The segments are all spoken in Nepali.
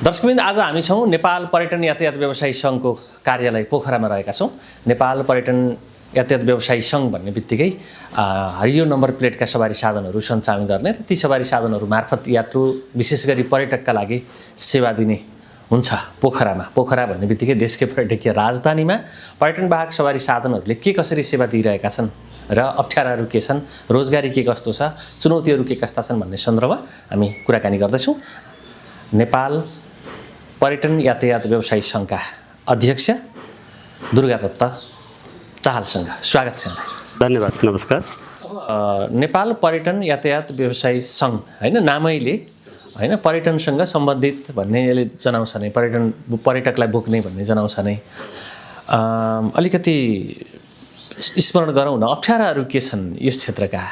दर्शकवृन्द, आज हामी छौँ नेपाल पर्यटन यातायात व्यवसायी सङ्घको कार्यालय पोखरामा रहेका छौँ। नेपाल पर्यटन यातायात व्यवसायी सङ्घ भन्ने बित्तिकै हरियो नम्बर प्लेटका सवारी साधनहरू सञ्चालन गर्ने र ती सवारी साधनहरू मार्फत यात्रु विशेष गरी पर्यटकका लागि सेवा दिने हुन्छ। पोखरा भन्ने बित्तिकै देशकै पर्यटकीय राजधानीमा पर्यटनवाहक सवारी साधनहरूले के कसरी सेवा दिइरहेका छन् र अप्ठ्याराहरू के छन्, रोजगारी के कस्तो छ, चुनौतीहरू के कस्ता छन् भन्ने सन्दर्भमा हामी कुराकानी गर्दैछौँ। नेपाल पर्यटन यातायात व्यवसायी सङ्घका अध्यक्ष दुर्गा दत्त चाहलसँग स्वागत छ। धन्यवाद, नमस्कार। नेपाल पर्यटन यातायात व्यवसायी सङ्घ होइन, नामैले होइन पर्यटनसँग सम्बन्धित भन्ने यसले जनाउँछ नै, पर्यटकलाई बोक्ने भन्ने जनाउँछ नै। अलिकति स्मरण गरौँ न, अप्ठ्याराहरू के छन् यस क्षेत्रका?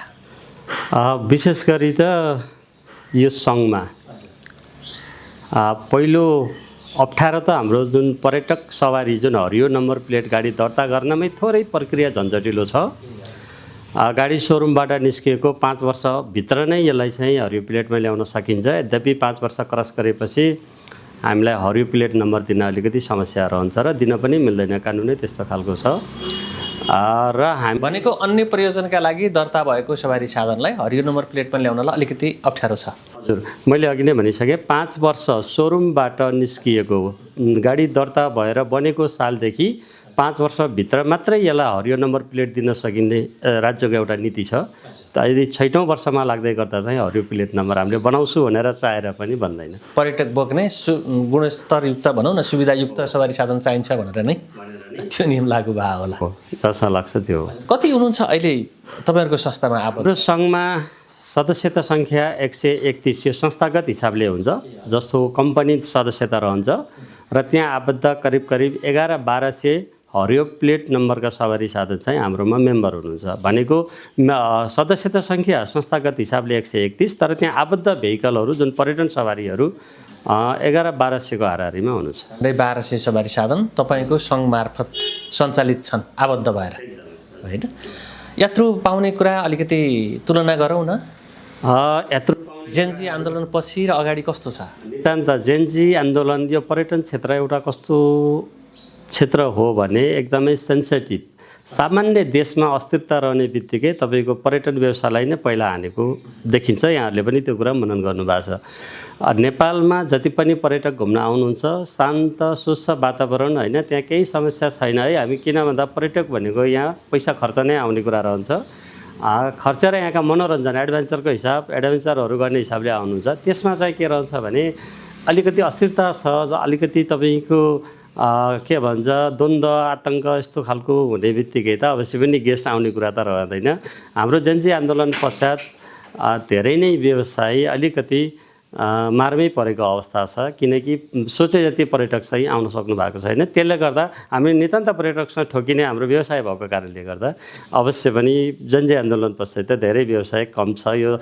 विशेष गरी त यो सङ्घमा पहिलो अप्ठ्यारो त हाम्रो जुन पर्यटक सवारी जुन हरियो नम्बर प्लेट गाडी दर्ता गर्नमै थोरै प्रक्रिया झन्झटिलो छ। गाडी सोरुमबाट निस्किएको 5 वर्षभित्र नै यसलाई चाहिँ हरियो प्लेटमा ल्याउन सकिन्छ। यद्यपि 5 वर्ष क्रस गरेपछि हामीलाई हरियो प्लेट नम्बर दिन अलिकति समस्या रहन्छ र दिन पनि मिल्दैन, कानुनै त्यस्तो खालको छ। र हामी भनेको अन्य प्रयोजनका लागि दर्ता भएको सवारी साधनलाई हरियो नम्बर प्लेटमा ल्याउनलाई अलिकति अप्ठ्यारो छ। हजुर, मैले अघि नै भनिसकेँ, 5 वर्ष सोरुमबाट निस्किएको गाडी दर्ता भएर बनेको सालदेखि 5 वर्षभित्र मात्रै यसलाई हरियो नम्बर प्लेट दिन सकिने राज्यको एउटा नीति छ। त यदि 6औँ वर्षमा लाग्दै गर्दा चाहिँ हरियो प्लेट नम्बर हामीले बनाउँछु भनेर चाहेर पनि बन्दैन। पर्यटक बोक्ने गुणस्तरयुक्त भनौँ न, सुविधायुक्त सवारी साधन चाहिन्छ भनेर नै त्यो नियम लागू भयो होला, जसमा लाग्छ त्यो। कति हुनुहुन्छ अहिले तपाईँहरूको संस्थामा आबद्ध? हाम्रो सङ्घमा सदस्यता सङ्ख्या 131 यो संस्थागत हिसाबले हुन्छ, जस्तो कम्पनी सदस्यता रहन्छ र त्यहाँ आबद्ध करिब 11-1200 हरियो प्लेट नम्बरका सवारी साधन चाहिँ हाम्रोमा मेम्बर हुनुहुन्छ। भनेको सदस्यता सङ्ख्या संस्थागत हिसाबले 131, तर त्यहाँ आबद्ध भेहिकलहरू जुन पर्यटन सवारीहरू 11-1200 को हाराहारीमा हुनुहुन्छ। 1200 सवारी साधन तपाईँको सङ्घ मार्फत सञ्चालित छन् आबद्ध भएर होइन। यात्रु पाउने कुरा अलिकति तुलना गरौँ न। यात्रु जेनजी आन्दोलन पछि र अगाडि कस्तो छ? नितान्त जेनजी आन्दोलन यो पर्यटन क्षेत्र एउटा कस्तो क्षेत्र हो भने एकदमै सेन्सिटिभ। सामान्य देशमा अस्थिरता रहने बित्तिकै तपाईँको पर्यटन व्यवसायलाई नै पहिला हानेको देखिन्छ। यहाँहरूले पनि त्यो कुरा मनन गर्नुभएको छ। नेपालमा जति पनि पर्यटक घुम्न आउनुहुन्छ, शान्त सुस्थ वातावरण होइन, त्यहाँ केही समस्या छैन है। हामी किन भन्दा पर्यटक भनेको यहाँ पैसा खर्च नै आउने कुरा रहन्छ। खर्च र यहाँका मनोरञ्जन एडभेन्चरको एडभेन्चरहरू गर्ने हिसाबले आउनुहुन्छ। त्यसमा चाहिँ के रहन्छ भने अलिकति अस्थिरता छ, अलिकति तपाईँको के भन्छ द्वन्द्व आतङ्क यस्तो खालको हुने बित्तिकै त अवश्य पनि गेस्ट आउने कुरा त रहँदैन। हाम्रो जेनजी आन्दोलन पश्चात धेरै नै व्यवसाय अलिकति मारमै परेको अवस्था छ, किनकि सोचे जति पर्यटक चाहिँ आउन सक्नु भएको छैन। त्यसले गर्दा हामी नितान्त पर्यटकसँग ठोकिने हाम्रो व्यवसाय भएको कारणले गर्दा अवश्य पनि जेनजी आन्दोलन पश्चात त धेरै व्यवसाय कम छ, यो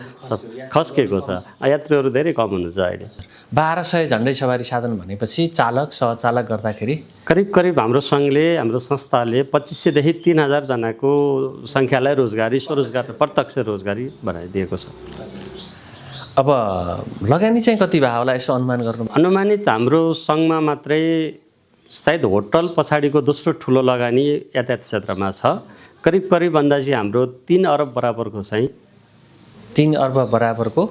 खस्केको छ। यात्रुहरू धेरै कम हुनुहुन्छ अहिले। 1200 झन्डै सवारी साधन भनेपछि चालक सहचालक गर्दाखेरि करिब हाम्रो सङ्घले, हाम्रो संस्थाले 2500 देखि 3000 जनाको सङ्ख्यालाई रोजगारी, स्वरोजगार, प्रत्यक्ष रोजगारी बनाइदिएको छ। अब लगानी चाहिँ कति भयो होला यसो अनुमान गर्नु? अनुमानित हाम्रो सङ्घमा मात्रै सायद होटल पछाडिको दोस्रो ठुलो लगानी यातायात क्षेत्रमा छ। करिब अन्दाजी हाम्रो 3 अरब बराबरको चाहिँ 3 अर्ब बराबरको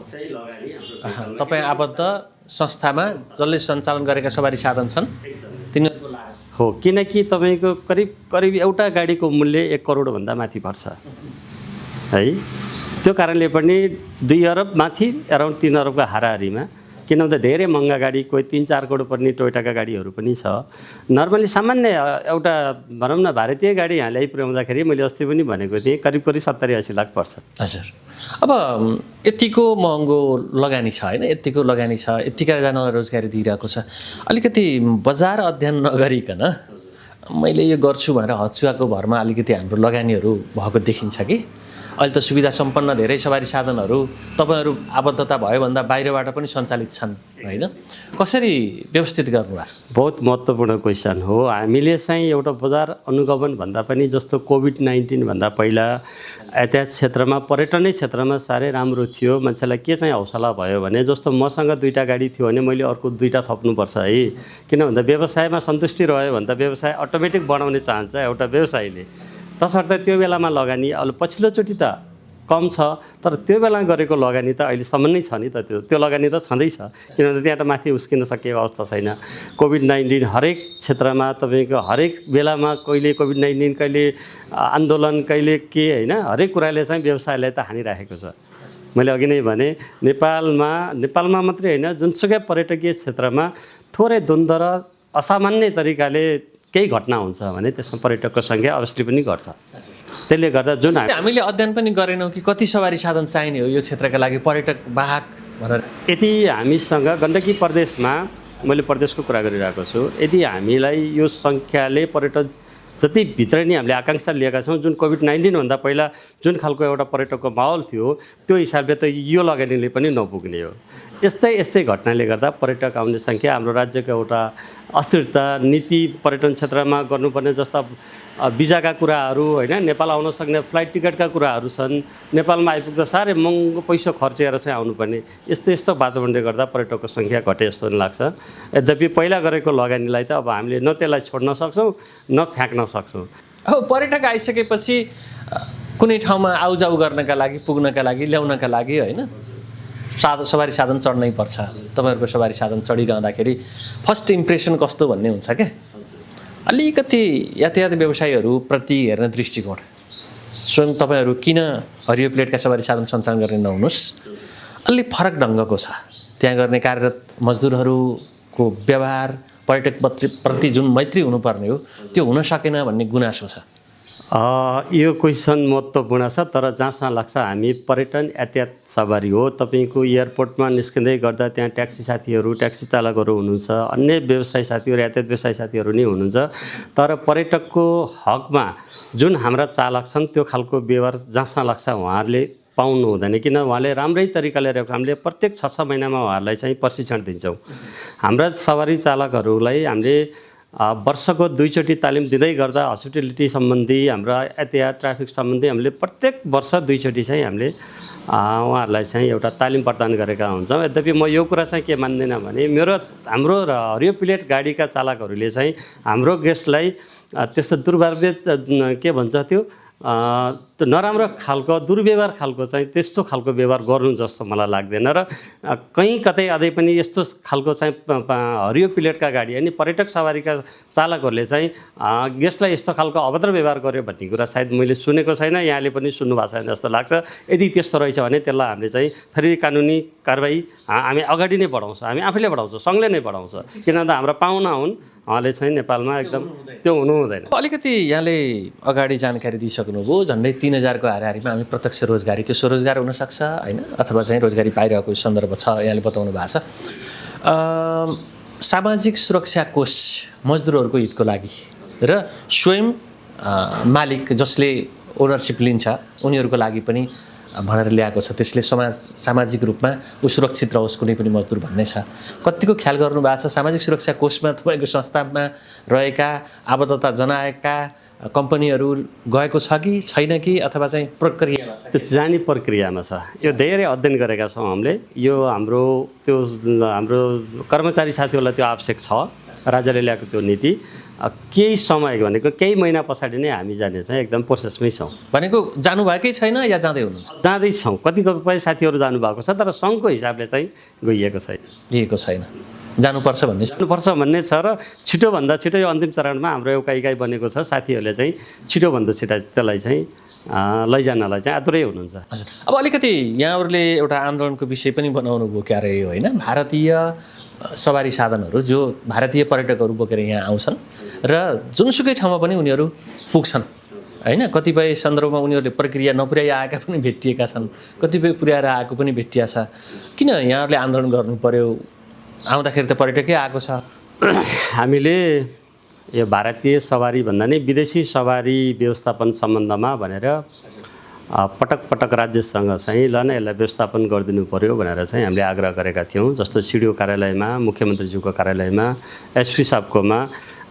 तपाईँ आबद्ध संस्थामा जसले सञ्चालन गरेका सवारी साधन छन् तिनीहरूको हो। किनकि तपाईँको करिब एउटा गाडीको मूल्य 1 करोडभन्दा माथि पर्छ है। त्यो कारणले पनि 2 अरब माथि अराउन्ड 3 अरबको हाराहारीमा, किन भन्दा धेरै महँगा गाडी, कोही 3-4 करोड पर्ने टोयोटाका गाडीहरू पनि छ। नर्मली सामान्य एउटा भनौँ न भारतीय गाडी यहाँ ल्याइपुर्याउँदाखेरि मैले अस्ति पनि भनेको थिएँ करिब 70-80 लाख पर्छ। हजुर, अब यतिको महँगो लगानी छ होइन, यतिको लगानी छ, यतिकाजनालाई रोजगारी दिइरहेको छ। अलिकति बजार अध्ययन नगरिकन मैले यो गर्छु भनेर हचुवाको भरमा अलिकति हाम्रो लगानीहरू भएको देखिन्छ कि अहिले त सुविधा सम्पन्न धेरै सवारी साधनहरू तपाईँहरू आबद्धता भयो भन्दा बाहिरबाट पनि सञ्चालित छन् होइन, कसरी व्यवस्थित गर्नुभयो? बहुत महत्त्वपूर्ण क्वेसन हो। हामीले चाहिँ एउटा बजार अनुगमन भन्दा पनि जस्तो कोभिड-19 भन्दा पहिला यातायात क्षेत्रमा पर्यटनै क्षेत्रमा साह्रै राम्रो थियो। मान्छेलाई के चाहिँ हौसला भयो भने जस्तो मसँग 2टा गाडी थियो भने मैले अर्को 2टा थप्नुपर्छ है, किन भन्दा व्यवसायमा सन्तुष्टि रह्यो भने त व्यवसाय अटोमेटिक बढाउने चाहन्छ एउटा व्यवसायीले। तसर्थ त्यो बेलामा लगानी अहिले पछिल्लोचोटि त कम छ, तर त्यो बेला गरेको लगानी त अहिलेसम्म नै छ नि त, त्यो लगानी त छँदैछ, किनभने त्यहाँ त माथि उस्किन सकिएको अवस्था छैन। कोभिड-19 हरेक क्षेत्रमा तपाईँको हरेक बेलामा कहिले कोभिड-19 कहिले आन्दोलन कहिले के होइन, हरेक कुराले चाहिँ व्यवसायलाई त हानिराखेको छ। मैले अघि नै भने नेपालमा मात्रै होइन जुनसुकै पर्यटकीय क्षेत्रमा थोरै द्वन्द्व र असामान्य तरिकाले केही घटना हुन्छ भने त्यसमा पर्यटकको सङ्ख्या अवश्य पनि घट्छ। त्यसले गर्दा जुन हामीले अध्ययन पनि गरेनौँ कि कति सवारी साधन चाहिने हो यो क्षेत्रका लागि पर्यटक वाहक भनेर। यदि हामीसँग गण्डकी प्रदेशमा, मैले प्रदेशको कुरा गरिरहेको छु, यदि हामीलाई यो सङ्ख्याले पर्यटक जति भित्र नै हामीले आकाङ्क्षा लिएका छौँ, जुन कोभिड-19 भन्दा पहिला जुन खालको एउटा पर्यटकको माहौल थियो त्यो हिसाबले त यो लगानीले पनि नपुग्ने हो। यस्तै घटनाले गर्दा पर्यटक आउने सङ्ख्या हाम्रो राज्यको एउटा अस्थिरता नीति पर्यटन क्षेत्रमा गर्नुपर्ने जस्ता भिजाका कुराहरू होइन, नेपाल आउन सक्ने फ्लाइट टिकटका कुराहरू छन्, नेपालमा आइपुग्दा साह्रै महँगो पैसा खर्चेर चाहिँ आउनुपर्ने यस्तो वातावरणले गर्दा पर्यटकको सङ्ख्या घटे जस्तो लाग्छ। यद्यपि पहिला गरेको लगानीलाई त अब हामीले न त्यसलाई छोड्न सक्छौँ न फ्याँक्न सक्छौँ। अब पर्यटक आइसकेपछि कुनै ठाउँमा आउजाउ गर्नका लागि, पुग्नका लागि, ल्याउनका लागि होइन सवारी साधन चढ्नै पर्छ। तपाईँहरूको सवारी साधन चढिरहँदाखेरि फर्स्ट इम्प्रेसन कस्तो भन्ने हुन्छ क्या, अलिकति यातायात व्यवसायीहरूप्रति हेर्ने दृष्टिकोण, स्वयं तपाईँहरू किन हरियो प्लेटका सवारी साधन सञ्चालन गर्ने नहुनुहोस्, अलि फरक ढङ्गको छ। त्यहाँ गर्ने कार्यरत मजदुरहरूको व्यवहार पर्यटक प्रति जुन मैत्री हुनुपर्ने हो त्यो हुन सकेन भन्ने गुनासो छ। यो क्वेसन महत्त्वपूर्ण छ, तर जहाँसम्म लाग्छ हामी पर्यटन यातायात सवारी हो। तपाईँको एयरपोर्टमा निस्किँदै गर्दा त्यहाँ ट्याक्सी साथीहरू, ट्याक्सी चालकहरू हुनुहुन्छ, अन्य व्यवसाय साथीहरू, यातायात व्यवसाय साथीहरू नै हुनुहुन्छ, तर पर्यटकको हकमा जुन हाम्रा चालक छन् त्यो खालको व्यवहार जहाँसम्म लाग्छ उहाँहरूले पाउनु हुँदैन, किन उहाँले राम्रै तरिकाले हामीले प्रत्येक 6 महिनामा उहाँहरूलाई चाहिँ प्रशिक्षण दिन्छौँ। हाम्रा सवारी चालकहरूलाई हामीले वर्षको 2 चोटि तालिम दिँदै गर्दा हस्पिटालिटी सम्बन्धी, हाम्रा यातायात ट्राफिक सम्बन्धी हामीले प्रत्येक वर्ष 2 चोटि चाहिँ हामीले उहाँहरूलाई चाहिँ एउटा तालिम प्रदान गरेका हुन्छौँ। यद्यपि म यो कुरा चाहिँ के मान्दिनँ भने हाम्रो हरियो प्लेट गाडीका चालकहरूले चाहिँ हाम्रो गेस्टलाई त्यस्तो दुर्व्यवहार के भन्छ त्यो नराम्रो खालको दुर्व्यवहार खालको चाहिँ त्यस्तो खालको व्यवहार गर्नु जस्तो मलाई लाग्दैन। र कहीँ कतै अझै पनि यस्तो खालको चाहिँ हरियो प्लेटका गाडी अनि पर्यटक सवारीका चालकहरूले चाहिँ गेस्टलाई यस्तो खालको अभद्र व्यवहार गर्यो भन्ने कुरा सायद मैले सुनेको छैन, यहाँले पनि सुन्नु भएको छैन जस्तो लाग्छ। यदि त्यस्तो रहेछ भने त्यसलाई हामीले चाहिँ फेरि कानुनी कारबाही हामी अगाडि नै बढाउँछौँ, हामी आफैले बढाउँछौँ, सङ्घले नै बढाउँछ, किनभने हाम्रो पाहुना हुन्, उहाँले चाहिँ नेपालमा एकदम त्यो हुनु हुँदैन। अलिकति यहाँले अगाडि जानकारी दिइसक्नुभयो, झन्डै 3000 को हाराहारीमा हामी प्रत्यक्ष रोजगारी, त्यो स्वरोजगार हुनसक्छ होइन, अथवा चाहिँ रोजगारी पाइरहेको सन्दर्भ छ यहाँले बताउनु भएको छ। सामाजिक सुरक्षा कोष मजदुरहरूको हितको लागि र स्वयं मालिक जसले ओनरसिप लिन्छ उनीहरूको लागि पनि भनेर ल्याएको छ, त्यसले सामाजिक रूपमा ऊ सुरक्षित रहोस् कुनै पनि मजदुर भन्ने छ। कतिको ख्याल गर्नु भएको छ सामाजिक सुरक्षा कोषमा तपाईँको संस्थामा रहेका आबद्धता जनाएका कम्पनीहरू गएको छ कि छैन कि, अथवा चाहिँ प्रक्रियामा छ? त्यो जाने प्रक्रियामा छ, यो धेरै अध्ययन गरेका छौँ हामीले। यो हाम्रो कर्मचारी साथीहरूलाई त्यो आवश्यक छ, राज्यले ल्याएको त्यो नीति केही समय भनेको केही महिना पछाडि नै हामी जाने चाहिँ एकदम प्रोसेसमै छौँ। भनेको जानुभएकै छैन या जाँदै हुनुहुन्छ? जाँदैछौँ, कतिपय साथीहरू जानुभएको छ, तर सङ्घको हिसाबले चाहिँ गइएको छैन, लिएको छैन। जानुपर्छ भन्ने छ र छिटोभन्दा छिटो यो अन्तिम चरणमा हाम्रो एउटा इकाइ बनेको छ, साथीहरूले चाहिँ छिटोभन्दा छिटो त्यसलाई चाहिँ लैजानलाई चाहिँ आतुरै हुनुहुन्छ। हजुर, अब अलिकति यहाँहरूले एउटा आन्दोलनको विषय पनि बनाउनु भयो क्यारे होइन, भारतीय सवारी साधनहरू जो भारतीय पर्यटकहरू बोकेर यहाँ आउँछन् र जुनसुकै ठाउँमा पनि उनीहरू पुग्छन् होइन, कतिपय सन्दर्भमा उनीहरूले प्रक्रिया नपुर्याइ आएका पनि भेटिएका छन्, कतिपय पुर्याएर आएको पनि भेटिया छ। किन यहाँहरूले आन्दोलन गर्नु पर्यो? आउँदाखेरि त पर्यटकै आएको छ। हामीले यो भारतीय सवारी भन्दा नि विदेशी सवारी व्यवस्थापन सम्बन्धमा भनेर पटक पटक राज्यसँग चाहिँ ल न यसलाई व्यवस्थापन गरिदिनु पर्यो भनेर चाहिँ हामीले आग्रह गरेका थियौँ। जस्तो सिडिओ कार्यालयमा, मुख्यमन्त्रीज्यूको कार्यालयमा, एसपी साहबकोमा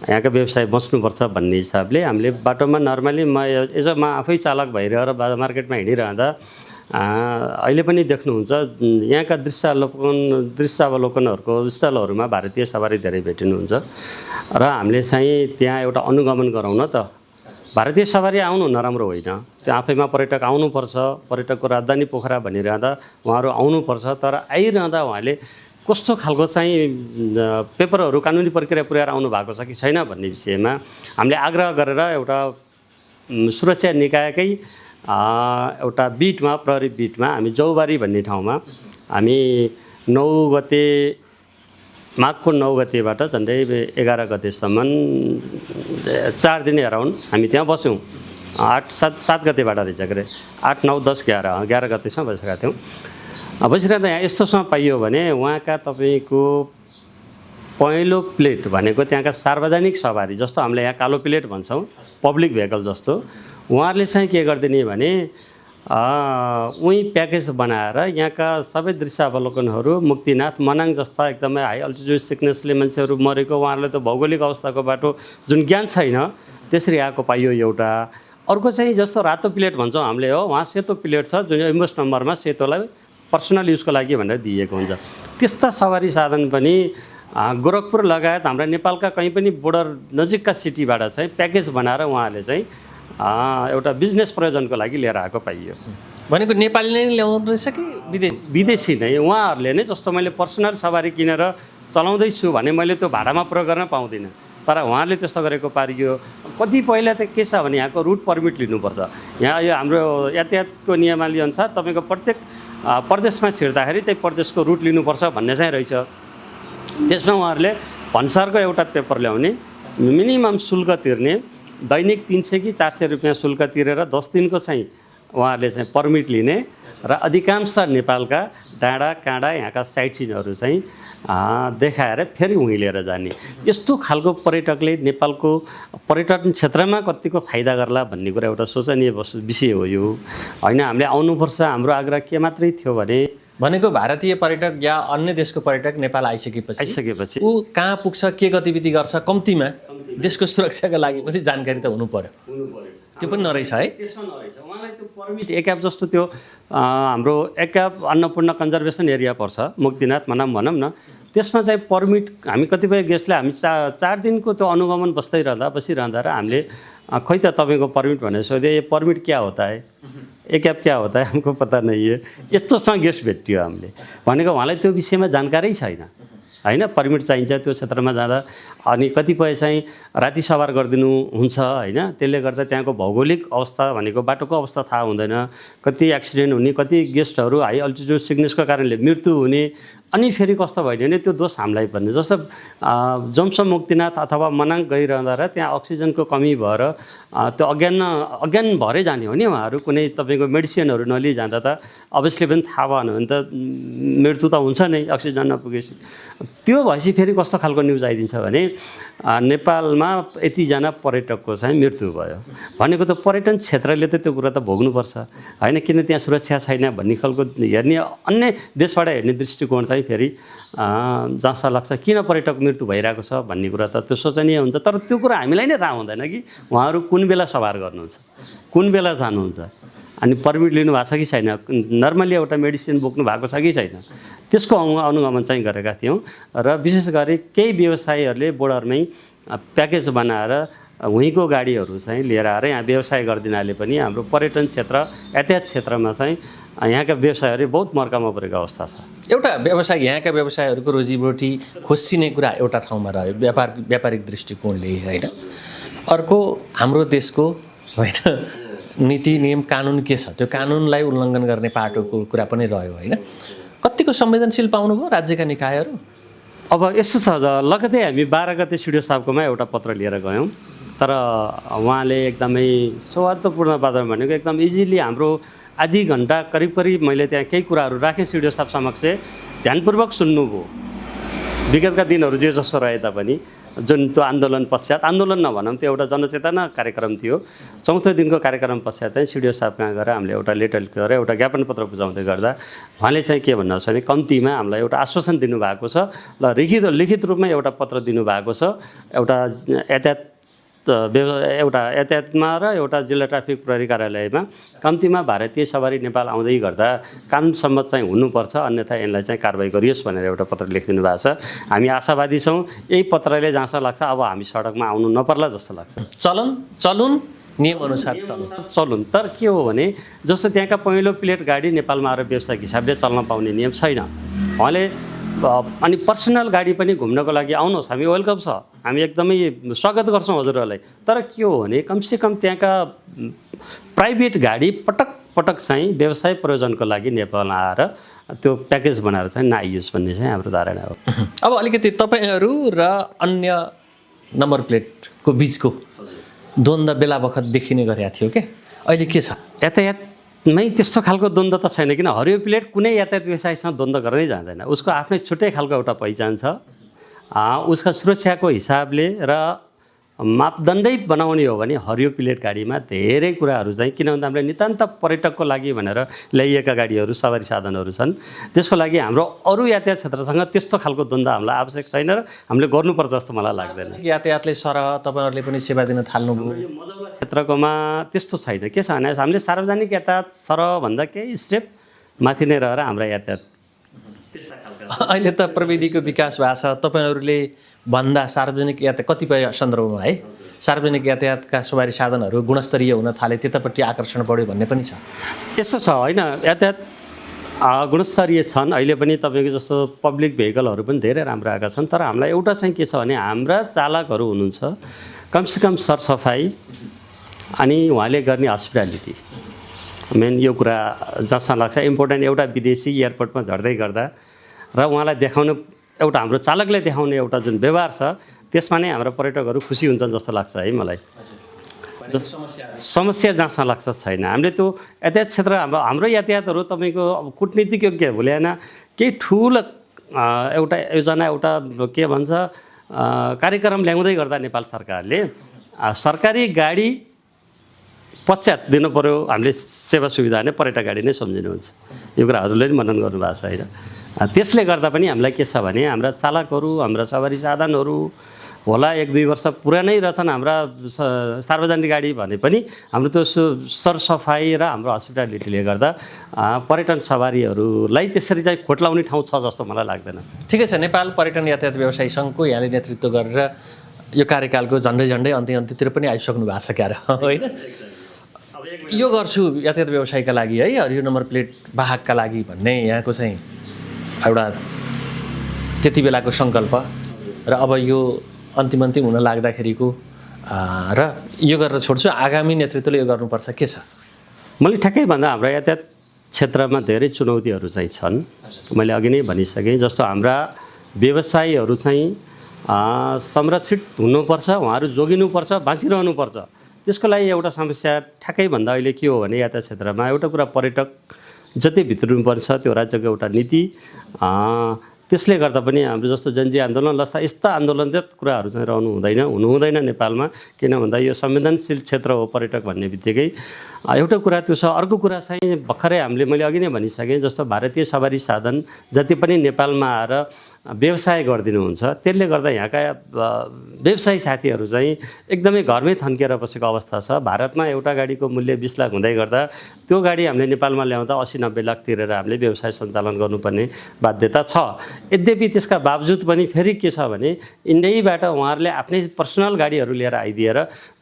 यहाँका व्यवसाय बच्नुपर्छ भन्ने हिसाबले हामीले बाटोमा नर्मली म आफै चालक भइरहेर मार्केटमा हिँडिरहँदा अहिले पनि देख्नुहुन्छ यहाँका दृश्यावलोकनहरूको स्थलहरूमा भारतीय सवारी धेरै भेटिनुहुन्छ र हामीले चाहिँ त्यहाँ एउटा अनुगमन गरौँ न त। भारतीय सवारी आउनु नराम्रो होइन, त्यो आफैमा पर्यटक आउनुपर्छ, पर्यटकको राजधानी पोखरा भनिरहँदा उहाँहरू आउनुपर्छ। तर आइरहँदा उहाँले कस्तो खालको चाहिँ पेपरहरू कानुनी प्रक्रिया पुर्याएर आउनु भएको छ कि छैन भन्ने विषयमा हामीले आग्रह गरेर एउटा सुरक्षा निकायकै एउटा बिटमा, प्रहरी बिटमा हामी जौबारी भन्ने ठाउँमा हामी 9 गते, माघको 9 गतेबाट झन्डै 11 गतेसम्म 4 दिन एराउन्ड हामी त्यहाँ बस्यौँ। 7 गतेबाट रहेछ के अरे, 8, 9, 10, 11 गतेसम्म बसेका थियौँ। बसिरहँदा यहाँ यस्तोसँग पाइयो भने उहाँका तपाईँको पहिलो प्लेट भनेको त्यहाँका सार्वजनिक सवारी, जस्तो हामीले यहाँ कालो प्लेट भन्छौँ, पब्लिक भेहिकल जस्तो, उहाँहरूले चाहिँ के गरिदिने भने उही प्याकेज बनाएर यहाँका सबै दृश्यावलोकनहरू, मुक्तिनाथ, मनाङ जस्ता एकदमै हाई अल्टिट्युड सिकनेसले मान्छेहरू मरेको, उहाँहरूलाई त भौगोलिक अवस्थाको बाटो जुन ज्ञान छैन त्यसरी आएको पाइयो एउटा। अर्को चाहिँ जस्तो रातो प्लेट भन्छौँ हामीले, हो वहाँ सेतो प्लेट छ जुन इन्भोइस नम्बरमा सेतोलाई पर्सनल युजको लागि भनेर दिएको हुन्छ। त्यस्ता सवारी साधन पनि गोरखपुर लगायत हाम्रा नेपालका कहीँ पनि बोर्डर नजिकका सिटीबाट चाहिँ प्याकेज बनाएर उहाँहरूले चाहिँ एउटा बिजनेस प्रयोजनको लागि लिएर आएको पाइयो। भनेको नेपाली नै ल्याउनु रहेछ कि विदेशी नै? उहाँहरूले नै, जस्तो मैले पर्सनल सवारी किनेर चलाउँदैछु भने मैले त्यो भाडामा प्रयोग गर्न पाउँदिनँ, तर उहाँहरूले त्यस्तो गरेको पारियो। कति पहिला त के छ भने यहाँको रुट पर्मिट लिनुपर्छ। यहाँ यो हाम्रो यातायातको नियमावली अनुसार तपाईँको प्रत्येक प्रदेशमा छिर्दाखेरि त्यही प्रदेशको रुट लिनुपर्छ भन्ने चाहिँ रहेछ। त्यसमा उहाँहरूले भन्सारको एउटा पेपर ल्याउने, मिनिमम शुल्क तिर्ने, दैनिक 300 कि 400 रुपियाँ शुल्क तिरेर 10 दिनको चाहिँ उहाँहरूले चाहिँ पर्मिट लिने र अधिकांश नेपालका डाँडा काँडा यहाँका साइट सिनहरू चाहिँ देखाएर फेरि उहीँ लिएर जाने। यस्तो खालको पर्यटकले नेपालको पर्यटन क्षेत्रमा कतिको फाइदा गर्ला भन्ने कुरा एउटा सोचनीय विषय हो यो होइन। हामीले आउनुपर्छ, हाम्रो आग्रह के मात्रै थियो भनेको भारतीय पर्यटक या अन्य देशको पर्यटक नेपाल आइसकेपछि ऊ कहाँ पुग्छ, के गतिविधि गर्छ, कम्तीमा देशको सुरक्षाका लागि पनि जानकारी त हुनु पर्यो। त्यो पनि नरहेछ है? त्यसमा नरहेछ। उहाँलाई त्यो पर्मिट एकाप जस्तो त्यो हाम्रो एकाप अन्नपूर्ण कन्जर्भेसन एरिया पर्छ, मुक्तिनाथ भनौँ न, त्यसमा चाहिँ पर्मिट हामी कतिपय गेस्टले हामी 4 दिनको त्यो अनुगमन बसिरहँदा र हामीले खै त तपाईँको पर्मिट भनेर सोधे, ये पर्मिट क्या होता है, एकाप क्या होता है, हमको पता नहीं है, यस्तोसँग गेस्ट भेटियो हामीले। भनेको उहाँलाई त्यो विषयमा जानकारी छैन होइन। पर्मिट चाहिन्छ त्यो क्षेत्रमा जाँदा। अनि कतिपय चाहिँ राति सवार गरिदिनु हुन्छ होइन, त्यसले गर्दा त्यहाँको भौगोलिक अवस्था भनेको बाटोको अवस्था थाहा हुँदैन, कति एक्सिडेन्ट हुने, कति गेस्टहरू हाई अल्टिट्युड सिकनेसको कारणले मृत्यु हुने। अनि फेरि कस्तो भयो भने त्यो दोष हामीलाई पर्ने। जस्तो जम्सम मुक्तिनाथ अथवा मनाङ गइरहँदा र त्यहाँ अक्सिजनको कमी भएर त्यो अज्ञान भएरै जाने हो नि उहाँहरू। कुनै तपाईँको मेडिसिनहरू नलिजाँदा त अभियसली पनि थाहा भएन भने त मृत्यु त हुन्छ नै अक्सिजन नपुगेपछि। त्यो भएपछि फेरि कस्तो खालको न्युज आइदिन्छ भने नेपालमा यतिजना पर्यटकको चाहिँ मृत्यु भयो भनेको त पर्यटन क्षेत्रले त त्यो कुरा त भोग्नुपर्छ होइन, किन त्यहाँ सुरक्षा छैन भन्ने खालको हेर्ने, अन्य देशबाट हेर्ने दृष्टिकोण चाहिँ फेरि जहाँ लाग्छ किन पर्यटक मृत्यु भइरहेको छ भन्ने कुरा त त्यो सोचनीय हुन्छ। तर त्यो कुरा हामीलाई नै थाहा हुँदैन कि उहाँहरू कुन बेला सवार गर्नुहुन्छ, कुन बेला जानुहुन्छ, अनि पर्मिट लिनु भएको छ कि छैन, नर्मली एउटा मेडिसिन बोक्नु भएको छ कि छैन, त्यसको अनुगमन चाहिँ गरेका थियौँ। र विशेष गरी केही व्यवसायीहरूले बोर्डरमै प्याकेज बनाएर उहीँको गाडीहरू चाहिँ लिएर आएर यहाँ व्यवसाय गरिदिनाले पनि हाम्रो पर्यटन क्षेत्र, यातायात क्षेत्रमा चाहिँ यहाँका व्यवसायहरू बहुत मर्कामा परेको अवस्था छ। एउटा व्यवसाय, यहाँका व्यवसायहरूको रोजीरोटी खोसिने कुरा एउटा ठाउँमा रह्यो व्यापारिक दृष्टिकोणले होइन। अर्को हाम्रो देशको होइन नीति नियम कानुन के छ, त्यो कानुनलाई उल्लङ्घन गर्ने पाटोको कुरा पनि रह्यो होइन। कतिको संवेदनशील पाउनुभयो राज्यका निकायहरू? अब यस्तो छ, लगतै हामी 12 गते सिडिओ साहबकोमा एउटा पत्र लिएर गयौँ, तर उहाँले एकदमै सौहार्दपूर्ण वातावरण भनेको एकदम इजिली हाम्रो आधी घन्टा करिब मैले त्यहाँ केही कुराहरू राखेँ सिडिओ साहब समक्ष, ध्यानपूर्वक सुन्नुभयो। विगतका दिनहरू जे जस्तो रहे तापनि जुन त्यो आन्दोलन पश्चात आन्दोलन नभनौँ त्यो एउटा जनचेतना कार्यक्रम थियो। चौथो दिनको कार्यक्रम पश्चात चाहिँ सिडिओ साहब कहाँ गएर हामीले एउटा लेटर गरेर एउटा ज्ञापन पत्र बुझाउँदै गर्दा उहाँले चाहिँ के भन्नुहुन्छ भने कम्तीमा हामीलाई एउटा आश्वासन दिनुभएको छ ल लिखित रूपमा एउटा पत्र दिनुभएको छ एउटा यातायातमा र एउटा जिल्ला ट्राफिक प्रहरी कार्यालयमा कम्तीमा भारतीय सवारी नेपाल आउँदै गर्दा कानुन सम्मत चाहिँ हुनुपर्छ, अन्यथा यसलाई चाहिँ कारबाही गरियोस् भनेर एउटा पत्र लेखिदिनु भएको छ। हामी आशावादी छौँ यही पत्रले जहाँसम्म लाग्छ अब हामी सडकमा आउनु नपर्ला जस्तो लाग्छ। चलुन नियम अनुसार चलुन। तर के हो भने जस्तो त्यहाँका पहिलो प्लेट गाडी नेपालमा आएर व्यावसायिक हिसाबले चल्न पाउने नियम छैन। उहाँले अनि पर्सनल गाडी पनि घुम्नको लागि आउनुहोस्, हामी वेलकम छ, हामी एकदमै स्वागत गर्छौँ हजुरहरूलाई। तर के हो भने कमसेकम त्यहाँका प्राइभेट गाडी पटक चाहिँ व्यवसाय प्रयोजनको लागि नेपालमा आएर त्यो प्याकेज बनाएर चाहिँ नआइयोस् भन्ने चाहिँ हाम्रो धारणा हो। अब अलिकति तपाईँहरू र अन्य नम्बर प्लेटको बिचको द्वन्द्व बेला बखत देखिने गरेको थियो के, अहिले के छ? यातायातमै त्यस्तो खालको द्वन्द्व त छैन, किन हरियो प्लेट कुनै यातायात व्यवसायसँग द्वन्द्व गर्नै जाँदैन। उसको आफ्नै छुट्टै खालको एउटा पहिचान छ। उसका सुरक्षाको हिसाबले र मापदण्डै बनाउने हो भने हरियो प्लेट गाडीमा धेरै कुराहरू चाहिँ, किन भन्दा हामीले नितान्त पर्यटकको लागि भनेर ल्याइएका गाडीहरू सवारी साधनहरू छन्। त्यसको लागि हाम्रो अरू यातायात क्षेत्रसँग त्यस्तो खालको द्वन्द्व हामीलाई आवश्यक छैन र हामीले गर्नुपर्छ जस्तो मलाई लाग्दैन। यातायातले सरह तपाईँहरूले पनि सेवा दिन थाल्नुभयो। यो मजौला क्षेत्रकोमा त्यस्तो छैन। के छ भने हामीले सार्वजनिक यातायात सरहभन्दा केही स्टेप माथि नै रहेर हाम्रा यातायात अहिले त प्रविधिको विकास भएको छ। तपाईँहरूले भन्दा सार्वजनिक यातायात कतिपय सन्दर्भमा है सार्वजनिक यातायातका सवारी साधनहरू गुणस्तरीय हुन थाले, त्यतापट्टि आकर्षण बढ्यो भन्ने पनि छ। त्यस्तो छ होइन, यातायात गुणस्तरीय छन्। अहिले पनि तपाईँको जस्तो पब्लिक भेहिकलहरू पनि धेरै राम्रो आएका छन्। तर हामीलाई एउटा चाहिँ के छ भने हाम्रा चालकहरू हुनुहुन्छ कमसेकम सरसफाइ अनि उहाँले गर्ने हस्पिटालिटी मेन यो कुरा जसमा लाग्छ इम्पोर्टेन्ट। एउटा विदेशी एयरपोर्टमा झर्दै गर्दा र उहाँलाई देखाउने एउटा हाम्रो चालकले देखाउने एउटा जुन व्यवहार छ त्यसमा नै हाम्रो पर्यटकहरू खुसी हुन्छन् जस्तो लाग्छ है मलाई। समस्या जहाँसम्म लाग्छ छैन। हामीले त्यो यातायात क्षेत्र हाम्रो यातायातहरू तपाईँको अब कुटनीतिक योग्य भुल्याएन केही ठुलो एउटा योजना एउटा के भन्छ कार्यक्रम ल्याउँदै गर्दा नेपाल सरकारले सरकारी गाडी पश्चात दिनु पऱ्यो, हामीले सेवा सुविधा नै पर्यटक गाडी नै सम्झिनुहुन्छ। यो कुरा हजुरले पनि मनन गर्नुभएको छ होइन। त्यसले गर्दा पनि हामीलाई के छ भने हाम्रा चालकहरू हाम्रा सवारी साधनहरू होला 1-2 वर्ष पुरानै रहेछन् हाम्रा सार्वजनिक गाडी भने पनि हाम्रो त्यो सरसफाइ र हाम्रो हस्पिटालिटीले गर्दा पर्यटन सवारीहरूलाई त्यसरी चाहिँ खोट लाउने ठाउँ छ जस्तो मलाई लाग्दैन। ठिकै छ, नेपाल पर्यटन यातायात व्यवसायी सङ्घको यहाँले नेतृत्व गरेर यो कार्यकालको झन्डै अन्त्यतिर पनि आइसक्नु भएको छ क्यार होइन। यो गर्छु यातायात व्यवसायका लागि है, हरियो नम्बर प्लेट वाहकका लागि भन्ने यहाँको चाहिँ एउटा त्यति बेलाको सङ्कल्प र अब यो अन्तिम हुन लाग्दाखेरिको र यो गरेर छोड्छु आगामी नेतृत्वले यो गर्नुपर्छ के छ? मैले ठ्याक्कै भन्दा हाम्रो यातायात क्षेत्रमा धेरै चुनौतीहरू चाहिँ छन्। मैले अघि नै भनिसकेँ जस्तो हाम्रा व्यवसायीहरू चाहिँ संरक्षित हुनुपर्छ, उहाँहरू जोगिनुपर्छ, बाँचिरहनुपर्छ। त्यसको लागि एउटा समस्या ठ्याक्कै भन्दा अहिले के हो भने यातायात क्षेत्रमा एउटा कुरा पर्यटक जति भित्रिनुपर्छ त्यो राज्यको एउटा नीति। त्यसले गर्दा पनि हाम्रो जस्तो जनजीय आन्दोलन लस्ता यस्ता आन्दोलनजत कुराहरू चाहिँ हुनु हुँदैन नेपालमा। किन भन्दा यो संवेदनशील क्षेत्र हो पर्यटक भन्ने बित्तिकै एउटा कुरा त्यो छ। अर्को कुरा चाहिँ भर्खरै मैले अघि नै भनिसकेँ जस्तो भारतीय सवारी साधन जति पनि नेपालमा आएर व्यवसाय गरिदिनुहुन्छ त्यसले गर्दा यहाँका व्यवसायी साथीहरू चाहिँ एकदमै घरमै थन्किएर बसेको अवस्था छ। भारतमा एउटा गाडीको मूल्य 20 लाख हुँदै गर्दा त्यो गाडी हामीले नेपालमा ल्याउँदा 80-90 लाख तिरेर हामीले व्यवसाय सञ्चालन गर्नुपर्ने बाध्यता छ। यद्यपि त्यसका बावजुद पनि फेरि के छ भने इन्डियाबाट उहाँहरूले आफ्नै पर्सनल गाडीहरू लिएर आइदिएर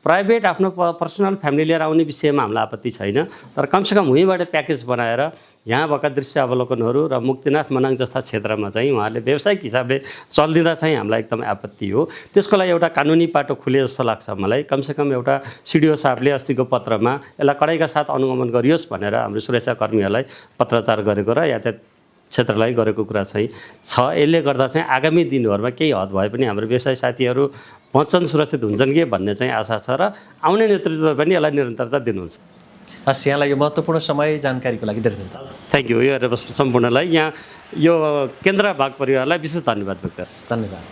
प्राइभेट आफ्नो पर्सनल फ्यामिली लिएर आउने विषयमा हामीलाई आपत्ति छैन। तर कमसेकम उहीँबाट प्याकेज बनाएर यहाँ भएका दृश्य अवलोकनहरू र मुक्तिनाथ मनाङ जस्ता क्षेत्रमा चाहिँ उहाँहरूले व्यावसायिक हिसाबले चलिदिँदा चाहिँ हामीलाई एकदमै आपत्ति हो। त्यसको लागि एउटा कानुनी पाटो खुले जस्तो लाग्छ मलाई। कमसेकम एउटा सिडिओ साहबले अस्तिको पत्रमा यसलाई कडाइका साथ अनुगमन गरियोस् भनेर हाम्रो सुरक्षाकर्मीहरूलाई पत्रचार गरेको र यातायात क्षेत्रलाई गरेको कुरा चाहिँ छ। यसले गर्दा चाहिँ आगामी दिनहरूमा केही हद भए पनि हाम्रो व्यवसाय साथीहरू बच्छन् सुरक्षित हुन्छन् कि भन्ने चाहिँ आशा छ र आउने नेतृत्वले पनि यसलाई निरन्तरता दिनुहुन्छ। हस्, यहाँलाई यो महत्त्वपूर्ण समय जानकारीको लागि धेरै धन्यवाद। Thank you. यो सम्पूर्णलाई यहाँ यो केन्द्र भाग परिवारलाई विशेष धन्यवाद व्यक्त गर्छु। धन्यवाद।